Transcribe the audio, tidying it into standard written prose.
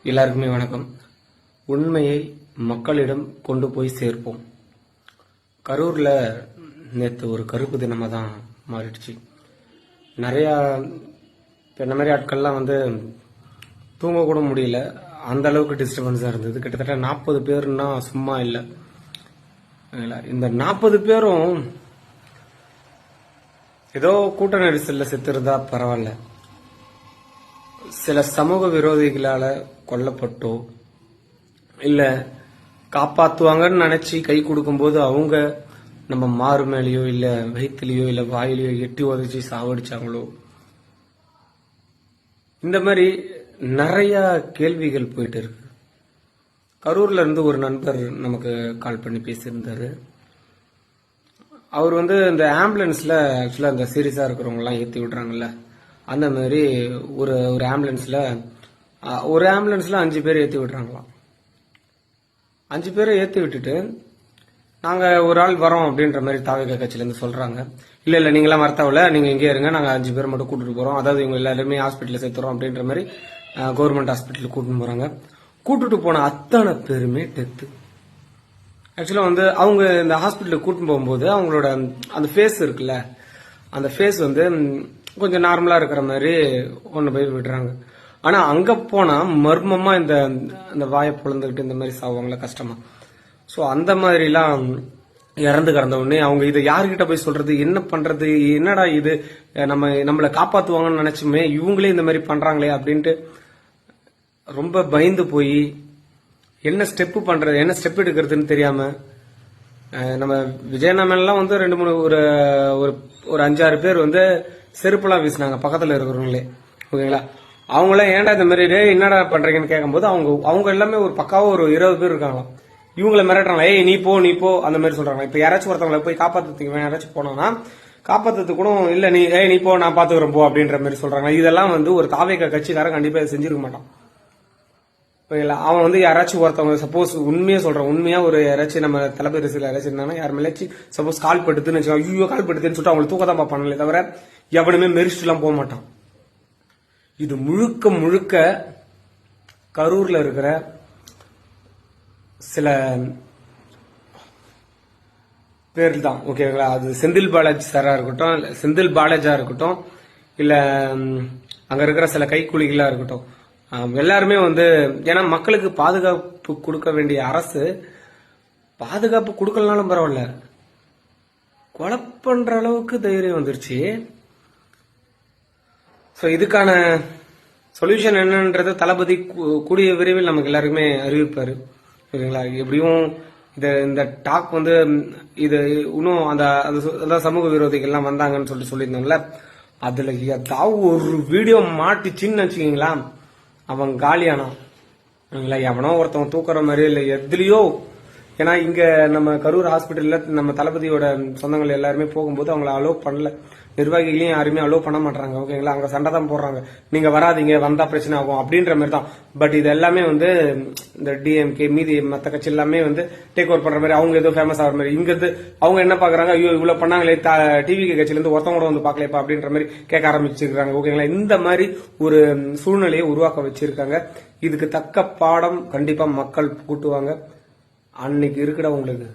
எல்லாருக்குமே வணக்கம். உண்மையை மக்களிடம் கொண்டு போய் சேர்ப்போம். கரூர்ல நேற்று ஒரு கருப்பு தினமா தான் மாறிடுச்சு. நிறையா இந்த மாதிரி ஆட்கள்லாம் தூங்க கூட முடியல, அந்த அளவுக்கு டிஸ்டர்பன்ஸா இருந்தது. கிட்டத்தட்ட 40 பேர்னா சும்மா இல்லை. இந்த 40 பேரும் ஏதோ கூட்ட நெரிசல்ல செத்துருந்தா பரவாயில்ல, சில சமூக விரோதிகளால கொல்லப்பட்டோ இல்ல காப்பாத்துவாங்கன்னு நினைச்சு கை கொடுக்கும்போது அவங்க நம்ம மாறு மேலேயோ இல்ல வயிற்றுலயோ இல்ல வாயிலையோ எட்டி உதச்சி சாவடிச்சாங்களோ, இந்த மாதிரி நிறைய கேள்விகள் போயிட்டு இருக்கு. கரூர்ல இருந்து ஒரு நண்பர் நமக்கு கால் பண்ணி பேசியிருந்தாரு. அவர் இந்த ஆம்புலன்ஸ்ல ஆக்சுவலா இந்த சீரியஸா இருக்கிறவங்க எல்லாம் ஏத்தி விடுறாங்கல்ல, அந்த மாதிரி ஒரு ஆம்புலன்ஸ்ல 5 பேர் ஏத்தி விடுறாங்களாம். 5 பேரை ஏத்தி விட்டுட்டு நாங்க ஒரு ஆள் வரோம் அப்படின்ற மாதிரி தாவேகா கட்சியில இருந்து சொல்றாங்க. இல்ல நீங்களாம் வரத்தாவில, நீங்க இங்கே இருங்க, நாங்க 5 பேர் மட்டும் கூட்டிட்டு போறோம், அதாவது இவங்க எல்லாருமே ஹாஸ்பிட்டல் சேர்த்துறோம் அப்படின்ற மாதிரி கவர்மெண்ட் ஹாஸ்பிட்டல் கூட்டிட்டு போறாங்க. கூட்டிட்டு போன அத்தனை பேருமே டெத்து. ஆக்சுவலா அவங்க இந்த ஹாஸ்பிட்டலுக்கு கூட்டிட்டு போகும்போது அவங்களோட அந்த ஃபேஸ் இருக்குல்ல, அந்த ஃபேஸ் கொஞ்சம் நார்மலா இருக்கிற மாதிரி ஒன்னு போய் விடுறாங்க. ஆனா அங்க போனா மர்மமா இந்த வாயை பொழந்துகிட்டு இந்த மாதிரி சாவாங்களா கஷ்டமா. சோ அந்த மாதிரி எல்லாம் இறந்து கிடந்த உடனே அவங்க இதை யாருக்கிட்ட போய் சொல்றது, என்ன பண்றது, என்னடா இது, நம்மளை காப்பாத்துவாங்கன்னு நினைச்சுமே இவங்களே இந்த மாதிரி பண்றாங்களே அப்படின்ட்டு ரொம்ப பயந்து போய் என்ன ஸ்டெப் பண்றது, என்ன ஸ்டெப் எடுக்கிறதுன்னு தெரியாம நம்ம விஜயநாமெல்லாம் 2-3 ஒரு 5-6 பேர் செருப்புலாம் வீசினாங்க பக்கத்துல இருக்கிறவங்களே. ஓகேங்களா, அவங்களாம் ஏன்டா இந்த மாதிரி என்னடா பண்றீங்கன்னு கேட்கும்போது அவங்க எல்லாமே ஒரு பக்காவா ஒரு 20 பேர் இருக்காங்களாம். இவங்களை மிரட்டுறாங்க, ஏய் நீ போ அந்த மாதிரி சொல்றாங்க. இப்ப யாராச்சும் ஒருத்தவங்களை போய் காப்பாத்துறதுக்கு யாராச்சும் போனோம்னா காப்பாத்துறதுக்கு கூட இல்ல, நீ போ நான் பாத்துக்கிறேன் போ அப்படின்ற மாதிரி சொல்றாங்க. இதெல்லாம் ஒரு தாவேகா கட்சிக்காரன் கண்டிப்பா செஞ்சிருக்க மாட்டான். அவன் யாராச்சும் ஒருத்தவங்க சப்போஸ் உண்மையா சொல்றான், உண்மையா ஒரு யாராச்சும் நம்ம தளபதி ரசிகர்கள் யாராச்சும் இருந்தாங்கன்னா யார் மேலாச்சும் சப்போஸ் கால் படுத்துன்னு வச்சுக்கோங்க, ஐயோ கால் படுத்துன்னு சொல்லிட்டு அவங்களுக்கு தூக்கதான் பார்ப்பானே தவிர எவனுமே மெரிச்சிட்டு எல்லாம் போக மாட்டான். இது முழுக்க கரூர்ல இருக்கிற சில பேர் தான். ஓகேங்களா, அது செந்தில் பாலாஜி சாரா இருக்கட்டும், செந்தில் பாலாஜா இருக்கட்டும், இல்ல அங்க இருக்கிற சில கைக்கூலிகளா இருக்கட்டும், எல்லாருமே ஏன்னா மக்களுக்கு பாதுகாப்பு கொடுக்க வேண்டிய அரசு பாதுகாப்பு கொடுக்கலனாலும் பரவாயில்ல, கொலை பண்ற அளவுக்கு தைரியம் வந்துருச்சு. சோ இதுக்கான சொல்யூஷன் என்னன்றது தளபதி கூடிய விரைவில் நமக்கு எல்லாருக்குமே அறிவிப்பாரு. ஓகேங்களா, எப்படியும் இந்த டாக் இது இன்னும் அந்த சமூக விரோதிகள் எல்லாம் வந்தாங்கன்னு சொல்லியிருந்தோம்ல, அதுல ஏதாவது ஒரு வீடியோ மாட்டிச்சின்னு வச்சுக்கீங்களா அவன் காலியானான். எவனோ ஒருத்தவன் தூக்குற மாதிரி இல்ல எதுலயோ. ஏன்னா இங்க நம்ம கரூர் ஹாஸ்பிட்டல்ல நம்ம தளபதியோட சொந்தங்கள் எல்லாருமே போகும்போது அவங்களை அலோவ் பண்ணல, நிர்வாகிகளையும் யாருமே அலோவ் பண்ண மாட்டாங்க. ஓகேங்களா, அங்க சண்டை தான் போடுறாங்க, நீங்க வராதிங்க, வந்தா பிரச்சனை ஆகும் அப்படின்ற மாதிரி தான். பட் இது எல்லாமே இந்த டிஎம்கே மீதி மத்த கட்சி எல்லாமே டேக் ஓவர் பண்ற மாதிரி, அவங்க ஏதோ ஃபேமஸ் ஆகிற மாதிரி. இங்க அவங்க என்ன பாக்குறாங்க, ஐயோ இவ்வளவு பண்ணாங்களே, டிவிகே கட்சியில இருந்து ஒருத்தவங்க கூட பாக்கலப்பா அப்படின்ற மாதிரி கேட்க ஆரம்பிச்சிருக்காங்க. ஓகேங்களா, இந்த மாதிரி ஒரு சூழ்நிலையை உருவாக்க வச்சிருக்காங்க. இதுக்கு தக்க பாடம் கண்டிப்பா மக்கள் கூட்டுவாங்க. அன்னைக்கு இருக்குடா உங்களுக்கு.